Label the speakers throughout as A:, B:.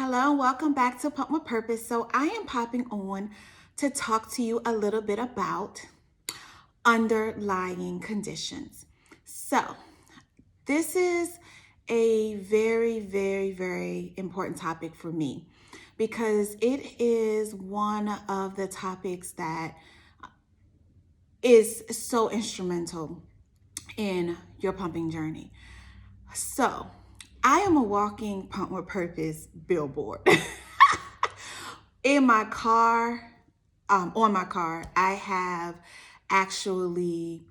A: Hello, welcome back to Pump with Purpose. So I am popping on to talk to you a little bit about underlying conditions. So this is a very important topic for me because it is one of the topics that is so instrumental in your pumping journey. So I am a walking Pump with Purpose billboard. In my car, on my car, I have actually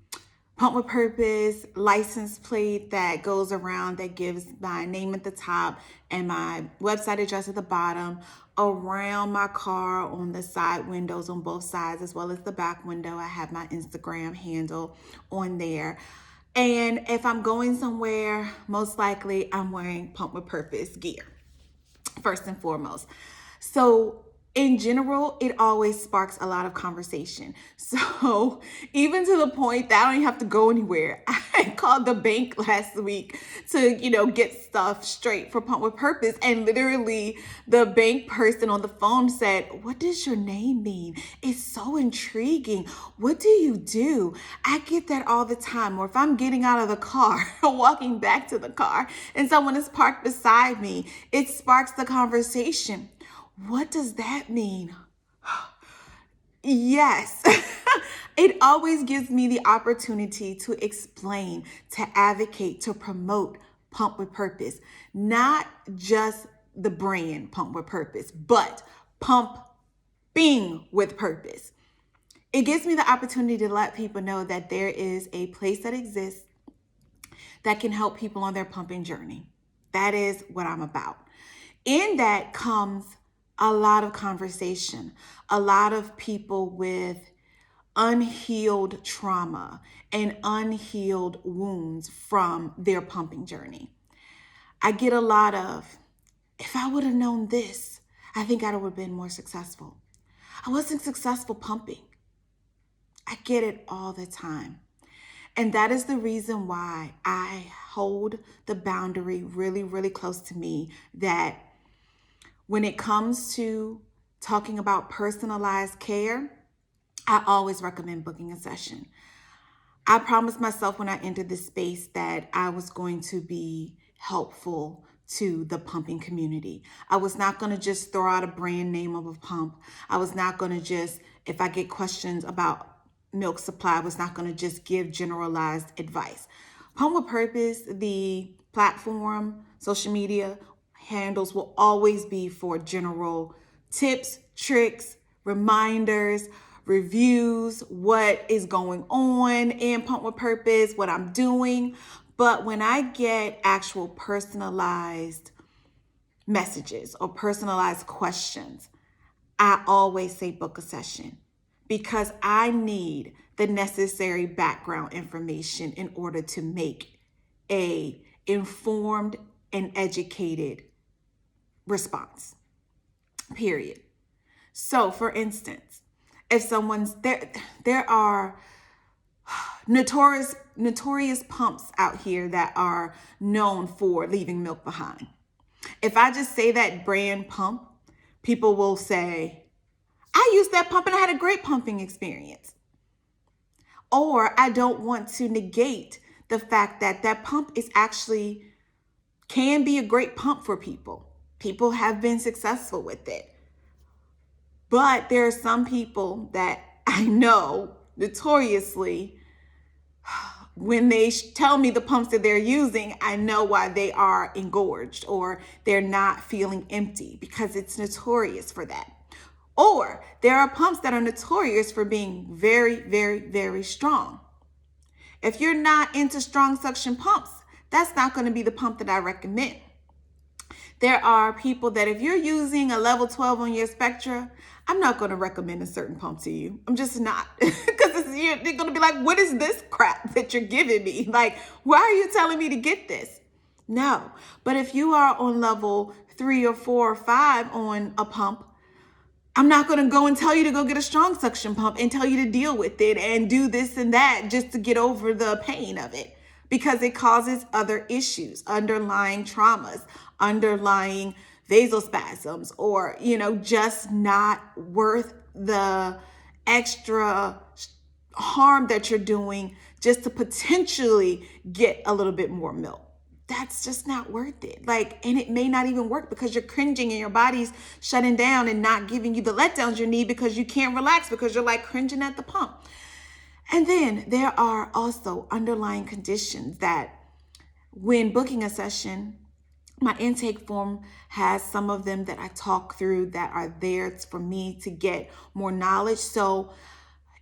A: Pump with Purpose license plate that goes around that gives my name at the top and my website address at the bottom. Around my car on the side windows on both sides, as well as the back window, I have my Instagram handle on there. And if I'm going somewhere, most likely I'm wearing Pump with Purpose gear, first and foremost. So in general, it always sparks a lot of conversation. So even to the point that I don't even have to go anywhere. I called the bank last week to, get stuff straight for Pump with Purpose. And literally the bank person on the phone said, "What does your name mean? It's so intriguing. What do you do?" I get that all the time. Or if I'm getting out of the car, walking back to the car, and someone is parked beside me, it sparks the conversation. What does that mean? Yes, it always gives me the opportunity to explain, to advocate, to promote Pump with Purpose. Not just the brand Pump with Purpose, but pumping with purpose. It gives me the opportunity to let people know that there is a place that exists that can help people on their pumping journey. That is what I'm about. In that comes a lot of conversation, a lot of people with unhealed trauma and unhealed wounds from their pumping journey. I get a lot of, "If I would have known this, I think I would have been more successful. I wasn't successful pumping." I get it all the time. And that is the reason why I hold the boundary really close to me, that when it comes to talking about personalized care, I always recommend booking a session. I promised myself when I entered this space that I was going to be helpful to the pumping community. I was not going to just throw out a brand name of a pump. I was not going to just, if I get questions about milk supply, I was not going to just give generalized advice. Pump with Purpose, the platform, social media handles will always be for general tips, tricks, reminders, reviews, what is going on in Pump with Purpose, what I'm doing. But when I get actual personalized messages or personalized questions, I always say book a session, because I need the necessary background information in order to make a informed and educated response, period. So for instance, if someone's there are notorious pumps out here that are known for leaving milk behind. If I just say that brand pump, people will say, "I used that pump and I had a great pumping experience." Or I don't want to negate the fact that that pump is actually can be a great pump for people. People have been successful with it. But there are some people that I know notoriously, when they tell me the pumps that they're using, I know why they are engorged or they're not feeling empty, because it's notorious for that. Or there are pumps that are notorious for being very strong. If you're not into strong suction pumps, that's not going to be the pump that I recommend. There are people that if you're using a level 12 on your Spectra, I'm not going to recommend a certain pump to you. I'm just not. Because they're going to be like, "What is this crap that you're giving me? Like, why are you telling me to get this?" No. But if you are on level 3 or 4 or 5 on a pump, I'm not going to go and tell you to go get a strong suction pump and tell you to deal with it and do this and that just to get over the pain of it, because it causes other issues, underlying traumas, underlying vasospasms, or, just not worth the extra harm that you're doing just to potentially get a little bit more milk. That's just not worth it. And it may not even work because you're cringing and your body's shutting down and not giving you the letdowns you need because you can't relax because you're cringing at the pump. And then there are also underlying conditions that when booking a session, my intake form has some of them that I talk through that are there for me to get more knowledge. So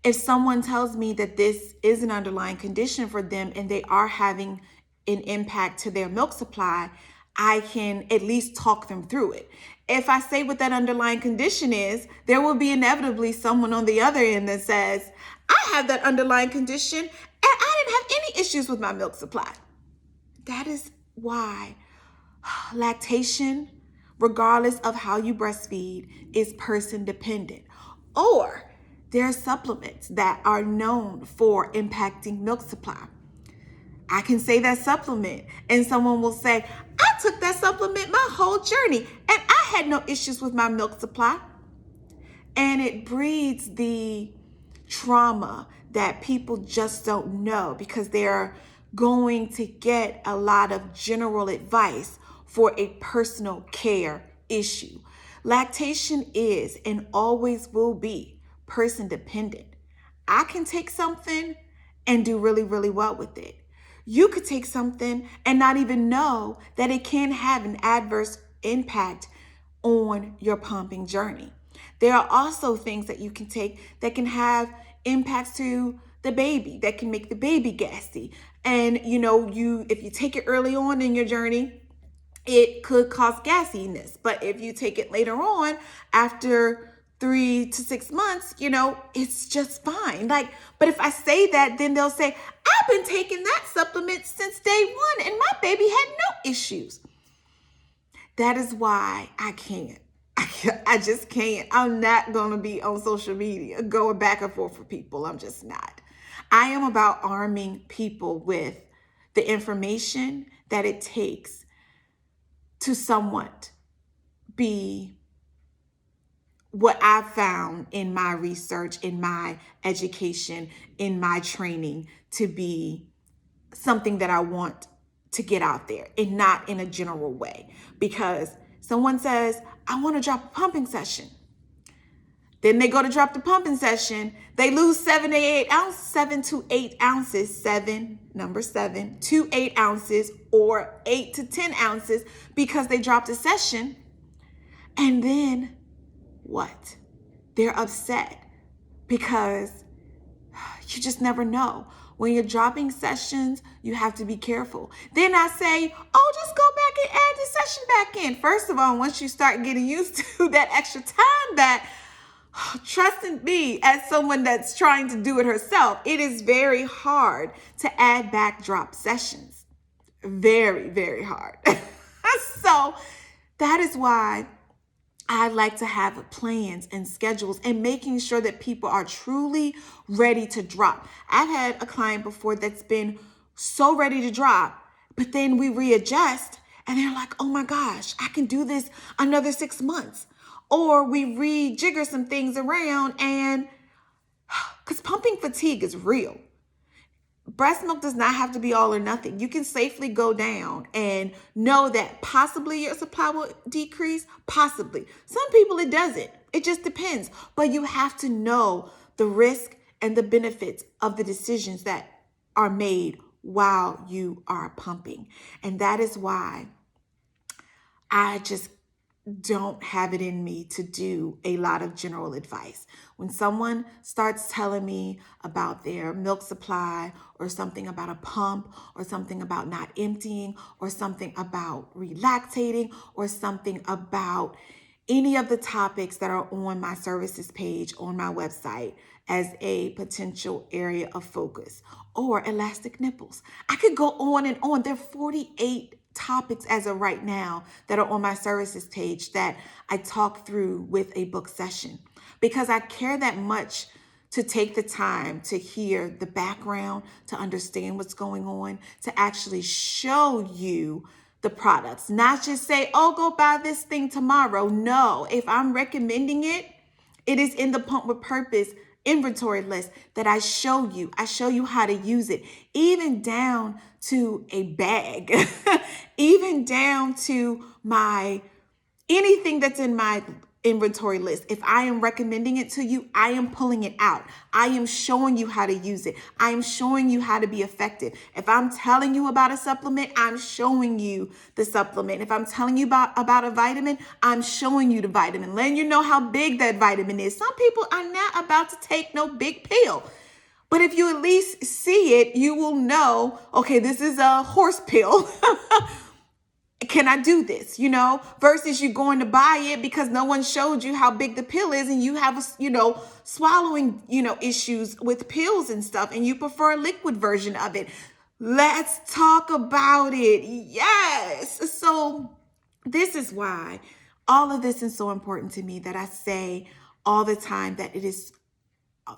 A: if someone tells me that this is an underlying condition for them and they are having an impact to their milk supply, I can at least talk them through it. If I say what that underlying condition is, there will be inevitably someone on the other end that says, I have that underlying condition and I didn't have any issues with my milk supply. That is why lactation, regardless of how you breastfeed, is person dependent. Or there are supplements that are known for impacting milk supply. I can say that supplement and someone will say, I took that supplement my whole journey and I had no issues with my milk supply. And it breeds the trauma that people just don't know because they're going to get a lot of general advice for a personal care issue. Lactation is and always will be person dependent. I can take something and do really, really well with it. You could take something and not even know that it can have an adverse impact on your pumping journey. There are also things that you can take that can have impacts to the baby, that can make the baby gassy. And if you take it early on in your journey, it could cause gassiness. But if you take it later on, after 3 to 6 months, it's just fine. But if I say that, then they'll say, I've been taking that supplement since day one and my baby had no issues. That is why I can't. I just can't. I'm not going to be on social media going back and forth for people. I'm just not. I am about arming people with the information that it takes to somewhat be what I've found in my research, in my education, in my training to be something that I want to get out there and not in a general way. Because someone says, I want to drop a pumping session. Then they go to drop the pumping session. They lose 7 to 8 ounces, 7 to 8 ounces, or 8 to 10 ounces because they dropped a session. And then what? They're upset because you just never know. When you're dropping sessions, you have to be careful. Then I say, just go back and add the session back in. First of all, once you start getting used to that extra time back, trust me, as someone that's trying to do it herself, it is very hard to add back drop sessions. Very, very hard. So that is why I like to have plans and schedules and making sure that people are truly ready to drop. I've had a client before that's been so ready to drop, but then we readjust and they're like, oh my gosh, I can do this another 6 months. Or we rejigger some things around because pumping fatigue is real. Breast milk does not have to be all or nothing. You can safely go down and know that possibly your supply will decrease, possibly. Some people it doesn't. It just depends. But you have to know the risk and the benefits of the decisions that are made while you are pumping. And that is why I just don't have it in me to do a lot of general advice. When someone starts telling me about their milk supply or something about a pump or something about not emptying or something about relactating or something about any of the topics that are on my services page on my website as a potential area of focus, or elastic nipples, I could go on and on. There are 48 topics as of right now that are on my services page that I talk through with a book session because I care that much to take the time to hear the background, to understand what's going on, to actually show you the products, not just say, oh, go buy this thing tomorrow. No, if I'm recommending it, it is in the Pump with Purpose inventory list that I show you. I show you how to use it, even down to a bag, even down to my anything that's in my inventory list. If I am recommending it to you, I am pulling it out. I am showing you how to use it. I am showing you how to be effective. If I'm telling you about a supplement, I'm showing you the supplement. If I'm telling you about a vitamin, I'm showing you the vitamin, letting you know how big that vitamin is. Some people are not about to take no big pill. But if you at least see it, you will know, okay, this is a horse pill. Can I do this, versus you going to buy it because no one showed you how big the pill is and you have, swallowing, issues with pills and stuff, and you prefer a liquid version of it. Let's talk about it. Yes. So this is why all of this is so important to me, that I say all the time that it is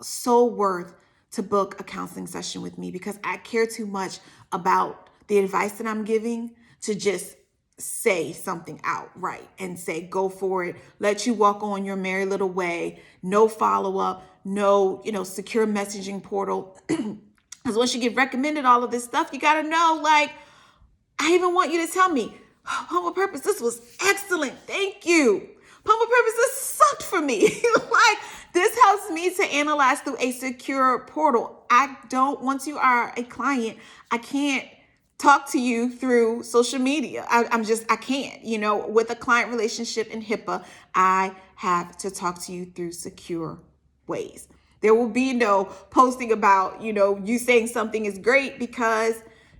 A: so worth to book a counseling session with me, because I care too much about the advice that I'm giving to just say something outright and say, go for it, let you walk on your merry little way, no follow-up, no, secure messaging portal. Because once you get recommended all of this stuff, you got to know, like, I even want you to tell me, Pump with Purpose, this was excellent. Thank you. Pump with Purpose, this sucked for me. Like, this helps me to analyze through a secure portal. Once you are a client, I can't talk to you through social media. I can't, with a client relationship in HIPAA, I have to talk to you through secure ways. There will be no posting about, you saying something is great because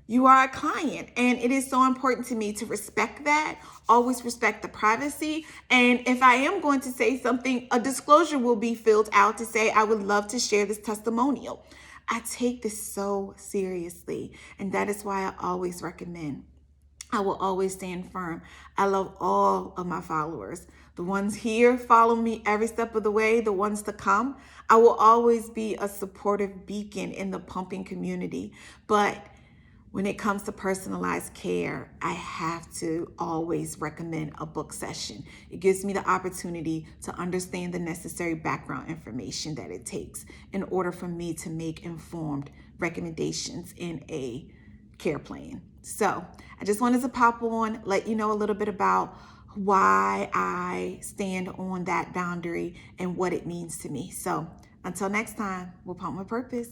A: you are a client. And it is so important to me to respect that, always respect the privacy. And if I am going to say something, a disclosure will be filled out to say, I would love to share this testimonial. I take this so seriously, and that is why I always recommend. I will always stand firm. I love all of my followers. The ones here follow me every step of the way, the ones to come. I will always be a supportive beacon in the pumping community. But when it comes to personalized care, I have to always recommend a book session. It gives me the opportunity to understand the necessary background information that it takes in order for me to make informed recommendations in a care plan. So I just wanted to pop on, let you know a little bit about why I stand on that boundary and what it means to me. So until next time, we'll pump with purpose.